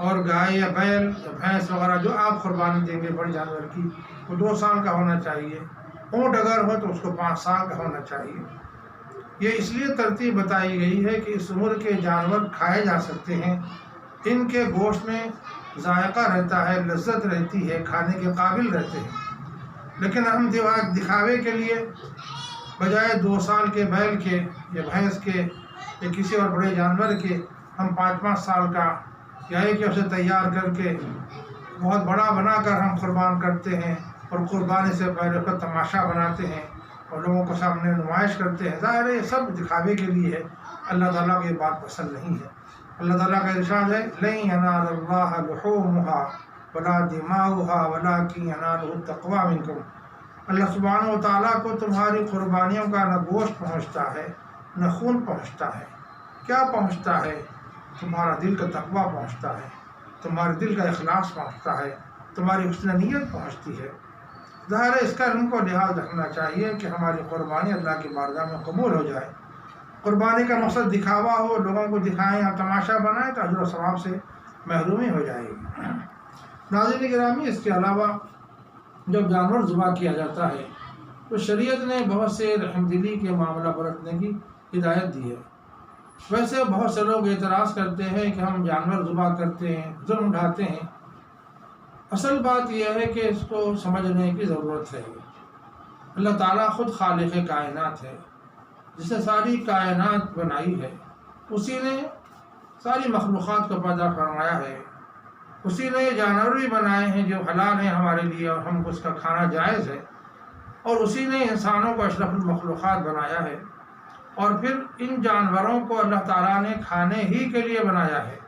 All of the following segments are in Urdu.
اور گائے یا بیل یا بھینس وغیرہ جو آپ قربانی دیں گے بڑے جانور کی، وہ 2 سال کا ہونا چاہیے۔ اونٹ اگر ہو تو اس کو 5 سال کا ہونا چاہیے۔ یہ اس لیے ترتیب بتائی گئی ہے کہ اس عمر کے جانور کھائے جا سکتے ہیں، ان کے گوشت میں ذائقہ رہتا ہے، لذت رہتی ہے، کھانے کے قابل رہتے ہیں۔ لیکن ہم دکھاوے کے لیے بجائے 2 سال کے بیل کے یا بھینس کے یا کسی اور بڑے جانور کے ہم 5-5 سال کا یا کہ اسے تیار کر کے بہت بڑا بنا کر ہم قربان کرتے ہیں، اور قربانی سے پہلے اس کا تماشا بناتے ہیں اور لوگوں کے سامنے نمائش کرتے ہیں۔ ظاہر ہے یہ سب دکھاوے کے لیے ہے، اللہ تعالیٰ کو یہ بات پسند نہیں ہے۔ اللہ تعالیٰ کا ارشاد ہے لَن يَنَالَ اللَّهَ لُحُومُهَا وَلَا دِمَاؤُهَا وَلَٰكِن يَنَالُهُ التَّقْوَىٰ مِنكُمْ۔ اللہ سبحانہ و تعالیٰ کو تمہاری قربانیوں کا نہ گوشت پہنچتا ہے نہ خون پہنچتا ہے۔ کیا پہنچتا ہے؟ تمہارا دل کا تقویٰ پہنچتا ہے، تمہارے دل کا اخلاص پہنچتا ہے، تمہاری حسن نیت پہنچتی ہے۔ ظاہر ہے اس کا ہم کو لحاظ رکھنا چاہیے کہ ہماری قربانی اللہ کی بارگاہ میں قبول ہو جائے۔ قربانی کا مقصد دکھاوا ہو، لوگوں کو دکھائیں یا تماشا بنائیں تو اجر و ثواب سے محرومی ہو جائے گی۔ ناظرین گرامی، اس کے علاوہ جب جانور ذبح کیا جاتا ہے تو شریعت نے بہت سے رحمدلی کے معاملہ برتنے کی ہدایت دی ہے۔ ویسے بہت سے لوگ اعتراض کرتے ہیں کہ ہم جانور ذبح کرتے ہیں، ظلم اٹھاتے ہیں۔ اصل بات یہ ہے کہ اس کو سمجھنے کی ضرورت ہے۔ اللہ تعالیٰ خود خالق کائنات ہے، جس نے ساری کائنات بنائی ہے، اسی نے ساری مخلوقات کو پیدا فرمایا ہے، اسی نے جانور بھی بنائے ہیں جو حلال ہیں ہمارے لیے اور ہم کو اس کا کھانا جائز ہے، اور اسی نے انسانوں کو اشرف المخلوقات بنایا ہے، اور پھر ان جانوروں کو اللہ تعالیٰ نے کھانے ہی کے لیے بنایا ہے۔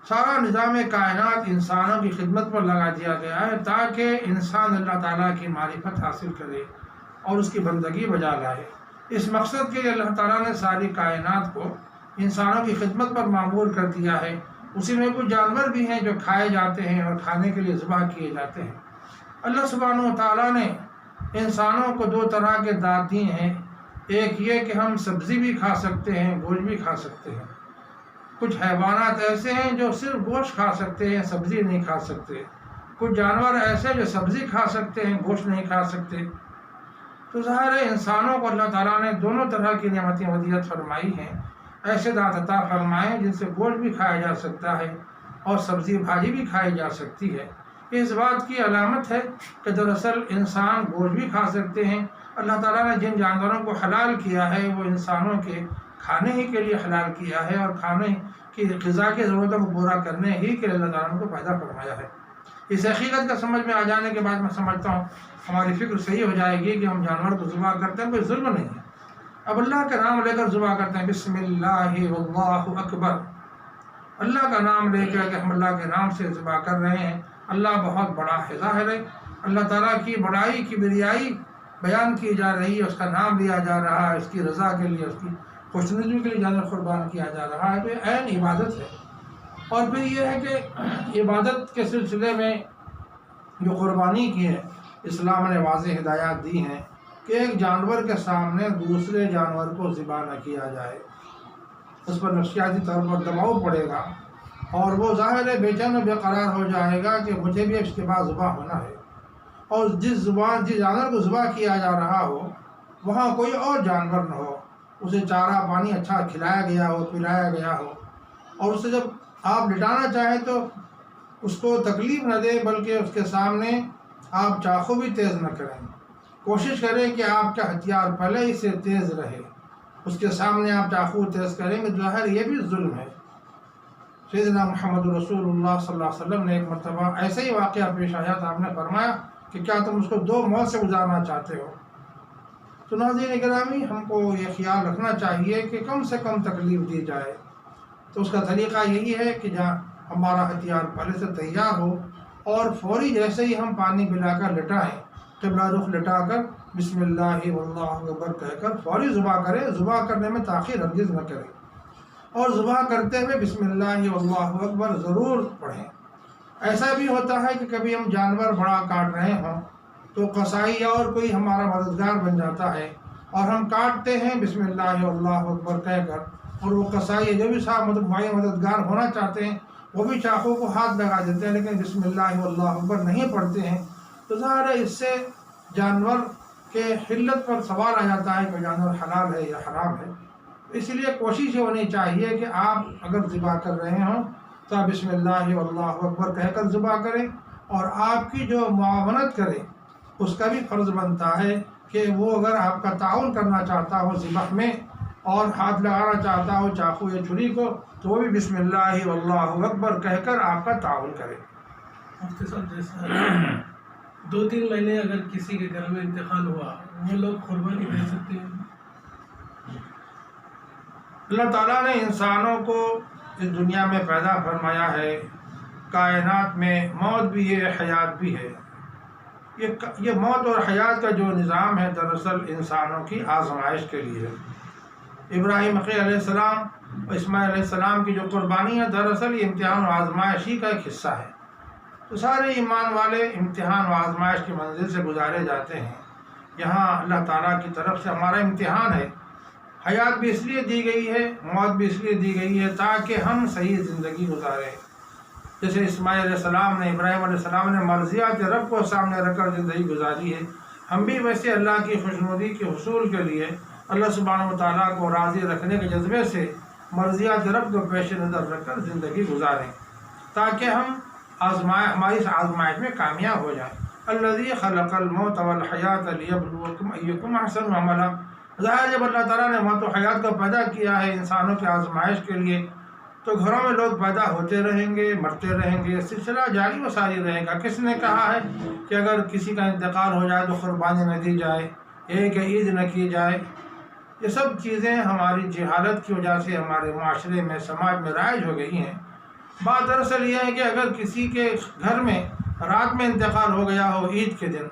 سارا نظام کائنات انسانوں کی خدمت پر لگا دیا گیا ہے تاکہ انسان اللہ تعالیٰ کی معرفت حاصل کرے اور اس کی بندگی بجا لائے۔ اس مقصد کے لیے اللہ تعالیٰ نے ساری کائنات کو انسانوں کی خدمت پر معمور کر دیا ہے۔ اسی میں کچھ جانور بھی ہیں جو کھائے جاتے ہیں اور کھانے کے لیے ذبح کیے جاتے ہیں۔ اللہ سبحانہ و تعالیٰ نے انسانوں کو 2 طرح کے دانت دیے ہیں۔ ایک یہ کہ ہم سبزی بھی کھا سکتے ہیں، گوشت بھی کھا سکتے ہیں۔ کچھ حیوانات ایسے ہیں جو صرف گوشت کھا سکتے ہیں، سبزی نہیں کھا سکتے۔ کچھ جانور ایسے جو سبزی کھا سکتے ہیں، گوشت نہیں کھا سکتے۔ تو ظاہر ہے انسانوں کو اللہ تعالیٰ نے دونوں طرح کی نعمتیں ودیعت فرمائی ہیں۔ ایسے دانت عطا فرمائے جن سے گوشت بھی کھایا جا سکتا ہے اور سبزی بھاجی بھی کھائی جا سکتی ہے۔ اس بات کی علامت ہے کہ دراصل انسان گوشت بھی کھا سکتے ہیں۔ اللہ تعالیٰ نے جن جانوروں کو حلال کیا ہے وہ انسانوں کے کھانے ہی کے لیے حلال کیا ہے، اور کھانے کی غذا کی ضرورتوں کو پورا کرنے ہی کے لیے اللہ تعالیٰ نے کو پیدا فرمایا ہے۔ اس حقیقت کا سمجھ میں آ جانے کے بعد میں سمجھتا ہوں ہماری فکر صحیح ہو جائے گی کہ ہم جانور کو ذبح کرتے ہیں کوئی ظلم نہیں ہے۔ اب اللہ کا نام لے کر ذبح کرتے ہیں، بسم اللہ واللہ اکبر، اللہ کا نام لے کر کہ ہم اللہ کے نام سے ذبح کر رہے ہیں۔ اللہ بہت بڑا ہے، ظاہر ہے اللہ تعالیٰ کی بڑائی کی بریائی بیان کی جا رہی ہے، اس کا نام لیا جا رہا ہے، اس کی رضا کے لیے، اس کی خوشنودی کے لیے جانور قربان کیا جا رہا ہے، تو یہ عین عبادت ہے۔ اور پھر یہ ہے کہ عبادت کے سلسلے میں جو قربانی کی ہے، اسلام نے واضح ہدایات دی ہیں کہ ایک جانور کے سامنے دوسرے جانور کو ذبح نہ کیا جائے۔ اس پر نفسیاتی طور پر دباؤ پڑے گا اور وہ ظاہر ہے بے چین و بے قرار ہو جائے گا کہ مجھے بھی اس کے بعد ذبح ہونا ہے، اور جس جانور کو ذبح کیا جا رہا ہو وہاں کوئی اور جانور نہ ہو، اسے چارہ پانی اچھا کھلایا گیا ہو، پلایا گیا ہو، اور اسے جب آپ لٹانا چاہیں تو اس کو تکلیف نہ دیں، بلکہ اس کے سامنے آپ چاقو بھی تیز نہ کریں۔ کوشش کریں کہ آپ کا ہتھیار پہلے ہی سے تیز رہے، اس کے سامنے آپ چاقو تیز کریں گے، ظاہر یہ بھی ظلم ہے۔ سیدنا محمد رسول اللہ صلی اللہ علیہ وسلم نے ایک مرتبہ ایسے ہی واقعہ پیش آیا تو آپ نے فرمایا کہ کیا تم اس کو 2 موت سے گزارنا چاہتے ہو؟ تو ناظرین گرامی، ہم کو یہ خیال رکھنا چاہیے کہ کم سے کم تکلیف دی جائے۔ تو اس کا طریقہ یہی ہے کہ جہاں ہمارا ہتھیار پہلے سے تیار ہو اور فوری جیسے ہی ہم پانی پلا کر لٹائیں، قبلہ رخ لٹا کر بسم اللہ واللہ اکبر کہہ کر فوری ذبح کریں، ذبح کرنے میں تاخیر ہرگز نہ کریں، اور ذبح کرتے ہوئے بسم اللہ واللہ اکبر ضرور پڑھیں۔ ایسا بھی ہوتا ہے کہ کبھی ہم جانور بڑا کاٹ رہے ہوں تو قصائی یا اور کوئی ہمارا مددگار بن جاتا ہے اور ہم کاٹتے ہیں بسم اللہ واللہ اکبر کہہ کر، اور وہ قصائی جو بھی صاحب مددگار ہونا چاہتے ہیں وہ بھی چاقو کو ہاتھ لگا دیتے ہیں لیکن بسم اللہ واللہ اکبر نہیں پڑھتے ہیں، تو ظاہر ہے اس سے جانور کے حلت پر سوال آ جاتا ہے کہ جانور حلال ہے یا حرام ہے۔ اس لیے کوشش یہ ہونی چاہیے کہ آپ اگر ذبح کر رہے ہوں تو آپ بسم اللہ واللہ اکبر کہہ کر ذبح کریں، اور آپ کی جو معاونت کرے اس کا بھی فرض بنتا ہے کہ وہ اگر آپ کا تعاون کرنا چاہتا ہو ذبح میں اور ہاتھ لگانا چاہتا ہو چاقو یا چھری کو، تو وہ بھی بسم اللہ واللہ اکبر کہہ کر آپ کا تعاون کرے۔ مفتی صاحب جیسا 2-3 مہینے اگر کسی کے گھر میں انتقال ہوا، وہ لوگ قربانی دے سکتے ہیں؟ اللہ تعالیٰ نے انسانوں کو اس دنیا میں پیدا فرمایا ہے، کائنات میں موت بھی ہے حیات بھی ہے۔ یہ موت اور حیات کا جو نظام ہے دراصل انسانوں کی آزمائش کے لیے ہے۔ ابراہیم علیہ السلام اور اسماعیل علیہ السلام کی جو قربانی ہے دراصل یہ امتحان و آزمائش ہی کا ایک حصہ ہے۔ تو سارے ایمان والے امتحان و آزمائش کی منزل سے گزارے جاتے ہیں۔ یہاں اللہ تعالیٰ کی طرف سے ہمارا امتحان ہے۔ حیات بھی اس لیے دی گئی ہے، موت بھی اس لیے دی گئی ہے تاکہ ہم صحیح زندگی گزاریں۔ جیسے اسماعیل علیہ السلام نے، ابراہیم علیہ السلام نے مرضیات رب کو سامنے رکھ کر زندگی گزاری ہے، ہم بھی ویسے اللہ کی خوشنودی کے حصول کے لیے اللہ سبحانہ و تعالیٰ کو راضی رکھنے کے جذبے سے مرضیات رب کو پیش نظر رکھ کر زندگی گزاریں تاکہ ہم ہماری اس آزمائش میں کامیاب ہو جائیں۔ الذی خلق الموت والحیات لیبلوکم ایکم احسن عملا۔ ظاہر جب اللہ تعالیٰ نے موت و حیات کو پیدا کیا ہے انسانوں کی آزمائش کے لیے، تو گھروں میں لوگ پیدا ہوتے رہیں گے، مرتے رہیں گے، سلسلہ جاری و ساری رہے گا۔ کس نے کہا ہے کہ اگر کسی کا انتقال ہو جائے تو قربانی نہ دی جائے، ایک عید نہ کی جائے؟ یہ سب چیزیں ہماری جہالت کی وجہ سے ہمارے معاشرے میں، سماج میں رائج ہو گئی ہیں۔ بات دراصل یہ ہے کہ اگر کسی کے گھر میں رات میں انتقال ہو گیا ہو عید کے دن،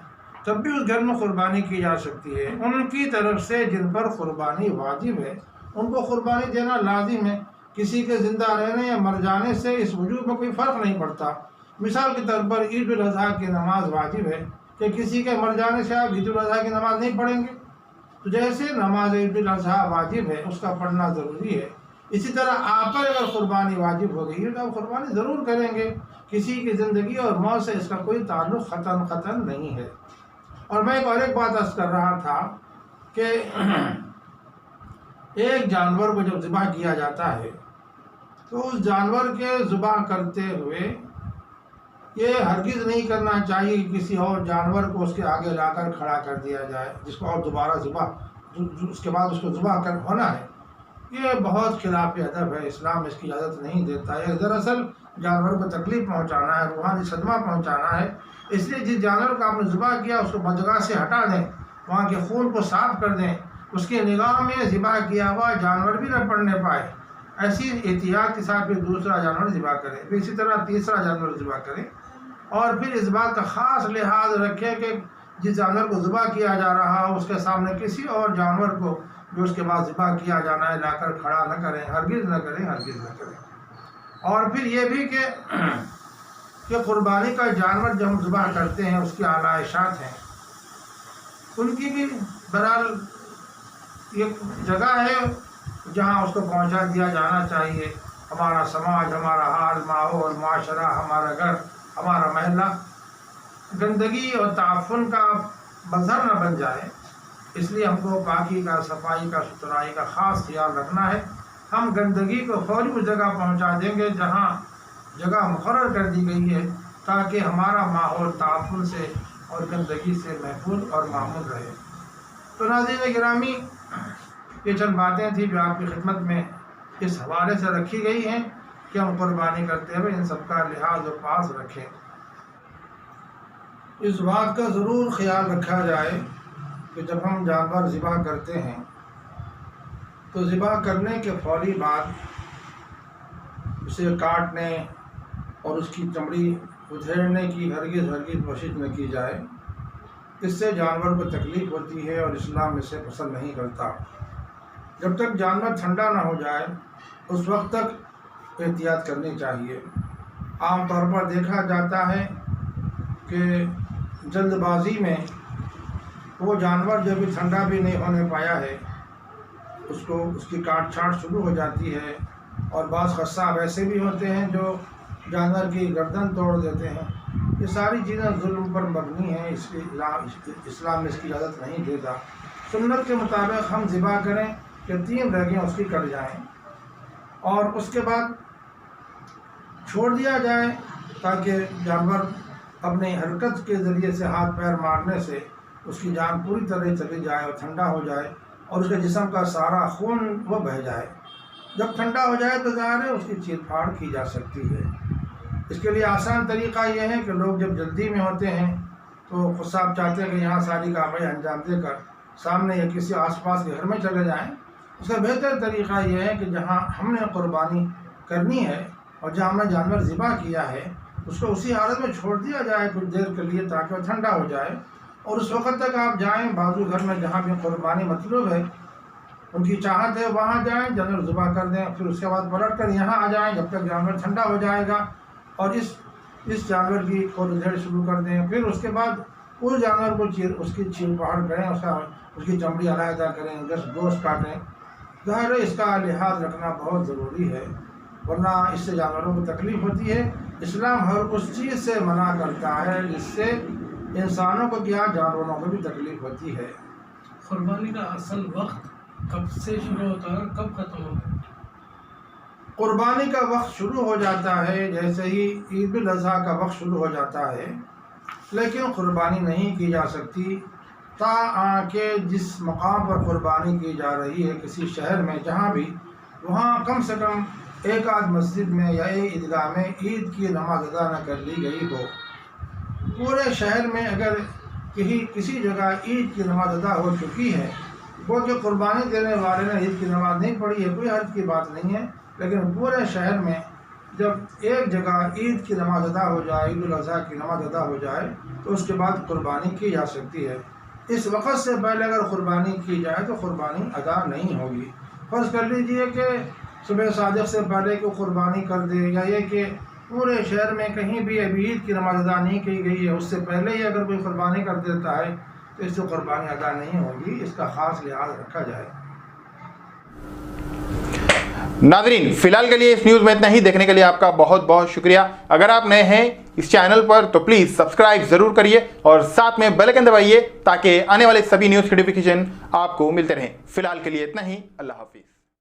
تب بھی اس گھر میں قربانی کی جا سکتی ہے۔ ان کی طرف سے جن پر قربانی واجب ہے ان کو قربانی دینا لازم ہے۔ کسی کے زندہ رہنے یا مر جانے سے اس وجوب میں کوئی فرق نہیں پڑتا۔ مثال کے طور پر عید الاضحیٰ کی نماز واجب ہے، کہ کسی کے مر جانے سے آپ عید الاضحیٰ کی نماز نہیں پڑھیں گے؟ تو جیسے نماز عید الاضحیٰ واجب ہے، اس کا پڑھنا ضروری ہے، اسی طرح آپ پر اگر قربانی واجب ہو گئی ہے تو آپ قربانی ضرور کریں گے۔ کسی کی زندگی اور موت سے اس کا کوئی تعلق قطعاً نہیں ہے۔ اور میں ایک بات عرض کر رہا تھا کہ ایک جانور کو جب ذبح کیا جاتا ہے تو اس جانور کے ذبح کرتے ہوئے یہ ہرگز نہیں کرنا چاہیے کہ کسی اور جانور کو اس کے آگے لا کر کھڑا کر دیا جائے جس کو اور دوبارہ اس کے بعد اس کو ذبح کر ہونا ہے۔ یہ بہت خلاف ادب ہے، اسلام اس کی اجازت نہیں دیتا ہے۔ دراصل جانور کو تکلیف پہنچانا ہے، روحانی صدمہ پہنچانا ہے، اس لیے جس جانور کو آپ نے ذبح کیا اس کو جگہ سے ہٹا دیں، وہاں کے خون کو صاف کر دیں، اس کی نگاہ میں ذبح کیا ہوا جانور بھی نہ پڑنے پائے۔ ایسی احتیاط کے ساتھ پھر دوسرا جانور ذبح کریں، پھر اسی طرح تیسرا جانور ذبح کریں، اور پھر اس بات کا خاص لحاظ رکھیں کہ جس جانور کو ذبح کیا جا رہا ہو اس کے سامنے کسی اور جانور کو جو اس کے بعد ذبح کیا جانا ہے لا کر کھڑا نہ کریں، ہرگز نہ کریں، ہرگز نہ کریں۔ اور پھر یہ بھی کہ قربانی کا جانور جب ہم ذبح کرتے ہیں اس کی آلائشات ہیں، ان کی بھی بہرحال ایک جگہ ہے جہاں اس کو پہنچا دیا جانا چاہیے۔ ہمارا سماج، ہمارا حال، ماحول، معاشرہ، ہمارا گھر، ہمارا محلہ گندگی اور تعفن کا مظہر نہ بن جائے، اس لیے ہم کو پاکی کا، صفائی کا، ستھرائی کا خاص خیال رکھنا ہے۔ ہم گندگی کو فوری اس جگہ پہنچا دیں گے جہاں جگہ مقرر کر دی گئی ہے تاکہ ہمارا ماحول تعفن سے اور گندگی سے محفوظ اور معمول رہے۔ تو ناظرین گرامی، یہ چند باتیں تھیں جو آپ کی خدمت میں اس حوالے سے رکھی گئی ہیں کہ ہم قربانی کرتے ہوئے ان سب کا لحاظ و پاس رکھیں۔ اس بات کا ضرور خیال رکھا جائے کہ جب ہم جانور ذبح کرتے ہیں تو ذبح کرنے کے فوری بعد اسے کاٹنے اور اس کی چمڑی ادھیڑنے کی ہرگز کوشش نہ کی جائے۔ اس سے جانور کو تکلیف ہوتی ہے اور اسلام اسے پسند نہیں کرتا۔ جب تک جانور ٹھنڈا نہ ہو جائے اس وقت تک احتیاط کرنی چاہیے۔ عام طور پر دیکھا جاتا ہے کہ جلد بازی میں وہ جانور جو بھی ٹھنڈا بھی نہیں ہونے پایا ہے اس کی کاٹ چھانٹ شروع ہو جاتی ہے، اور بعض قصاب ایسے بھی ہوتے ہیں جو جانور کی گردن توڑ دیتے ہیں. یہ ساری چیزیں ظلم پر مبنی ہیں. اسلام اس کی اجازت نہیں دیتا. سنت کے مطابق ہم ذبح کریں کہ 3 رگیں اس کی کٹ جائیں اور اس کے بعد چھوڑ دیا جائے تاکہ جانور اپنی حرکت کے ذریعے سے ہاتھ پیر مارنے سے اس کی جان پوری طرح چلی جائے اور ٹھنڈا ہو جائے اور اس کے جسم کا سارا خون وہ بہہ جائے. جب ٹھنڈا ہو جائے تو ظاہر ہے اس کی چیر پھاڑ کی جا سکتی ہے. اس کے لیے آسان طریقہ یہ ہے کہ لوگ جب جلدی میں ہوتے ہیں تو خود صاحب چاہتے ہیں کہ یہاں ساری کارروائی انجام دے کر سامنے یا کسی آس پاس کے گھر میں چلے جائیں. اس کا بہتر طریقہ یہ ہے کہ جہاں ہم نے قربانی کرنی ہے اور جہاں ہم نے جانور ذبح کیا ہے اس کو اسی حالت میں چھوڑ دیا جائے کچھ دیر کے لیے تاکہ وہ ٹھنڈا ہو جائے. اور اس وقت تک آپ جائیں بازو گھر میں جہاں بھی قربانی مطلوب ہے ان کی چاہت ہے وہاں جائیں, جانور ذبح کر دیں, پھر اس کے بعد پلٹ کر یہاں آ جائیں جب تک جانور ٹھنڈا ہو جائے گا اور اس جانور کی کھول ادھیڑ شروع کر دیں. پھر اس کے بعد اس جانور کو اس کی چیر پہاڑ کریں, اس کی چمڑی علیحدہ کریں, گوشت کاٹیں. ظاہر ہے اس کا لحاظ رکھنا بہت ضروری ہے ورنہ اس سے جانوروں کو تکلیف ہوتی ہے. اسلام ہر اس چیز سے منع کرتا ہے جس سے انسانوں کو کیا جانوروں کو بھی تکلیف ہوتی ہے. قربانی کا اصل وقت کب سے شروع ہوتا ہے اور کب ختم ہوتا ہے؟ قربانی کا وقت شروع ہو جاتا ہے جیسے ہی عید الاضحیٰ کا وقت شروع ہو جاتا ہے, لیکن قربانی نہیں کی جا سکتی کہ جس مقام پر قربانی کی جا رہی ہے کسی شہر میں جہاں بھی وہاں کم سے کم ایک آدھ مسجد میں یا ایک عیدگاہ میں عید کی نماز ادا نہ کر لی گئی ہو. پورے شہر میں اگر کسی جگہ عید کی نماز ادا ہو چکی ہے وہ کہ قربانی دینے والے نے عید کی نماز نہیں پڑھی ہے کوئی حرج کی بات نہیں ہے, لیکن پورے شہر میں جب ایک جگہ عید کی نماز ادا ہو جائے, عید الاضحیٰ کی نماز ادا ہو جائے تو اس کے بعد قربانی کی جا سکتی ہے. اس وقت سے پہلے اگر قربانی کی جائے تو قربانی ادا نہیں ہوگی. فرض کر لیجئے کہ صبح صادق سے پہلے کو قربانی کر دے یا یہ کہ پورے شہر میں کہیں بھی ابھی عید کی نماز ادا نہیں کی گئی ہے اس سے پہلے ہی اگر کوئی قربانی کر دیتا ہے تو اس سے قربانی ادا نہیں ہوگی. اس کا خاص لحاظ رکھا جائے. ناظرین فی الحال کے لیے اس نیوز میں اتنا ہی. دیکھنے کے لیے آپ کا بہت بہت شکریہ. اگر آپ نئے ہیں اس چینل پر تو پلیز سبسکرائب ضرور کریے اور ساتھ میں بیل آئیکن دبائیے تاکہ آنے والے سبھی نیوز کی نوٹیفیکیشن آپ کو ملتے رہیں. فی الحال کے لیے اتنا ہی. اللہ حافظ.